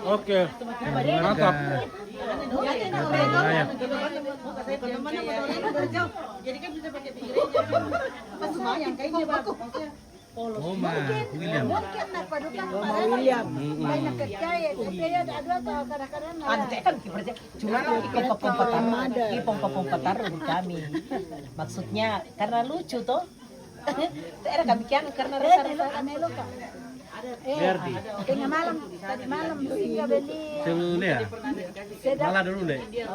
Oke. Mantap. Jadi kan bisa pakai pinggir aja. Oh, Ma William. Mungkin napadukan William. Banyak kaya, kaya ada kadang-kadang. Ante kan kipernya cuma ipong petar kami. Maksudnya karena lucu toh. Era kami kian karena rasa-rasa Verdi. Tengah malam, tadi malam sehingga beli Dulu ya. Malah dulu deh. mie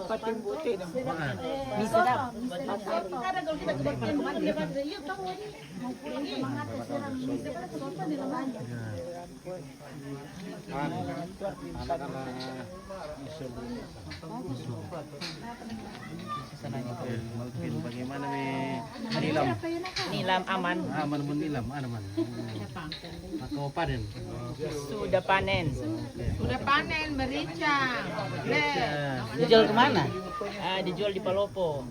sedap. Mungkin bagaimana nih nilam? Nilam aman. Aman pun nilam, aman. Atau panen? Sudah panen. Udah panen merica. Dijual kemana? Dijual di Palopo.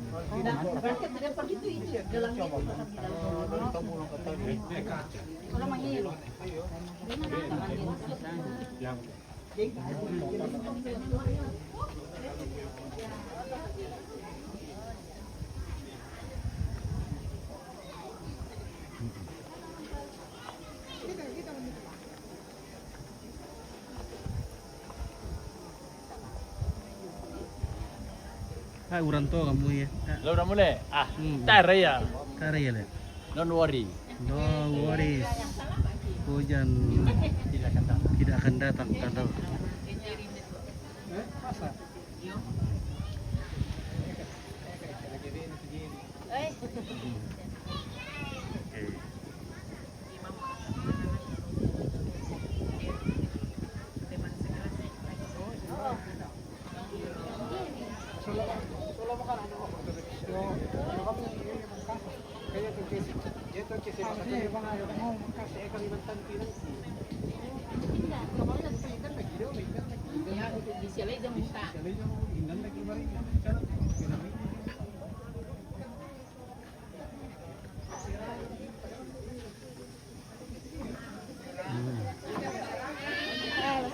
Urang to kamu ya. Lo udah mulai? Hmm. Tar ya. Kare ya le. Don't worry. No worries. Hujan tidak akan datang kadang.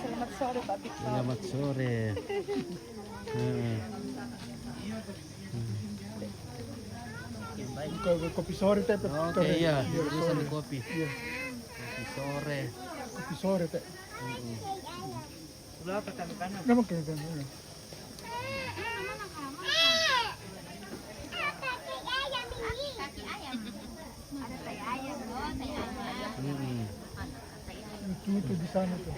selamat sore Pak Victor. Selamat sore. Kopi sore teh. Oke iya, jurusan di kopi. Kopi sore. Kopi sore teh. Sudah pesan kanan. Nama kan. Itu di sana tuh.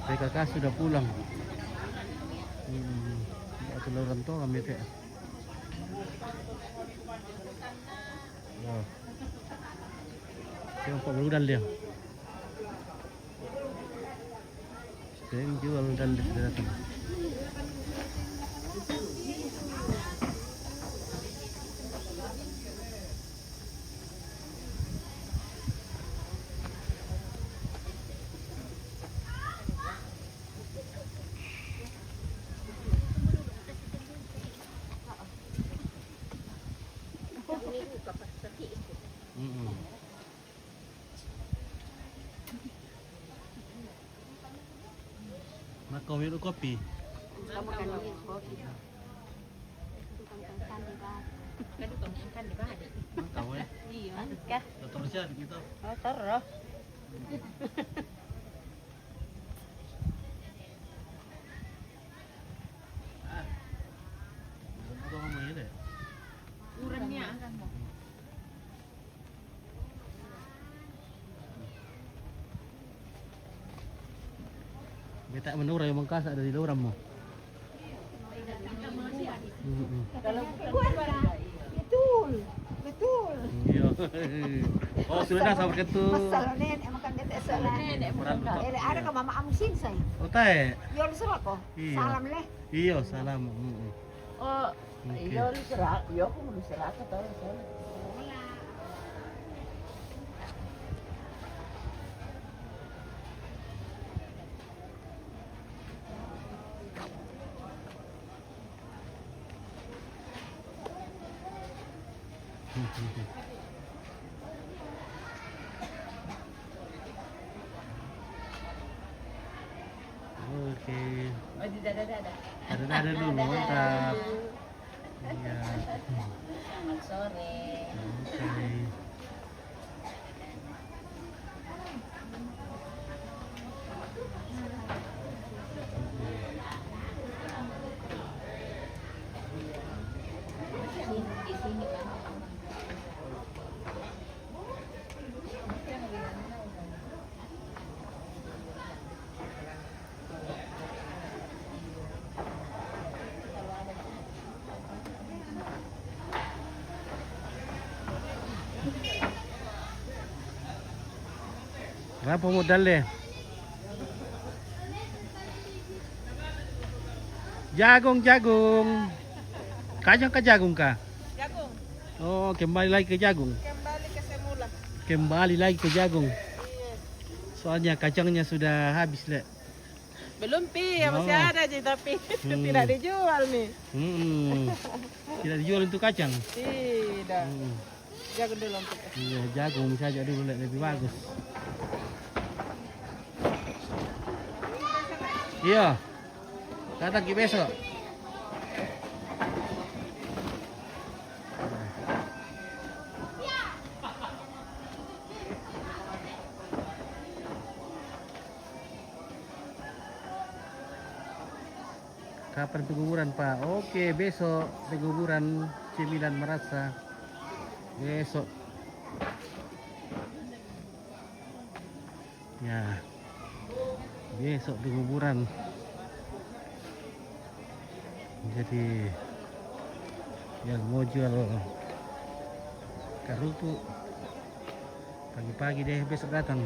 PKK sudah pulang. Atau orang tua kami teh. Siapa berudal dia? Sedang jual dan datang. Kau minum kopi? Kamu kan minum kopi. Kan di bawah. Tahu ya? Iya. Kah? Terusnya gitu. Oh, terus. Atau kamu ini deh? Urannya. Beta menurut yang mengkas ada di luar mo. Betul. Betul. Iya. Oh sudah sama itu. Masalah nenek emang kan dia salah. Ada ke mama amusin saya. Oh tae. Yo surat ko. Iya. Salam leh. Iya salam. Oh, Oke. Iya, lu serak. Iya, aku mau serak atau soalnya. Oke. Oh, di dada-dada. Ada dulu, mantap. Iya. Selamat sore. Oke. Di sini kan. Berapa modalnya? Jagung. Kacang ke jagung kah? Jagung, Oh, kembali lagi ke jagung. kembali ke semula. Kembali lagi ke jagung. Soalnya kacangnya sudah habis, Le. Belum pi, masih Oh. ada sih tapi Hmm. tidak dijual nih. Tidak dijual untuk kacang. Tidak. Hmm. Jagung dulu untuk. Iya, jagung saja dulu, Le, lebih bagus. Iya. Datang ke besok. Kapan penguburan, Pak? Oke, besok penguburan Cemilan Merasa. Besok. Ya. Besok penguburan. Jadi yang mau jual karutu pagi-pagi deh besok datang.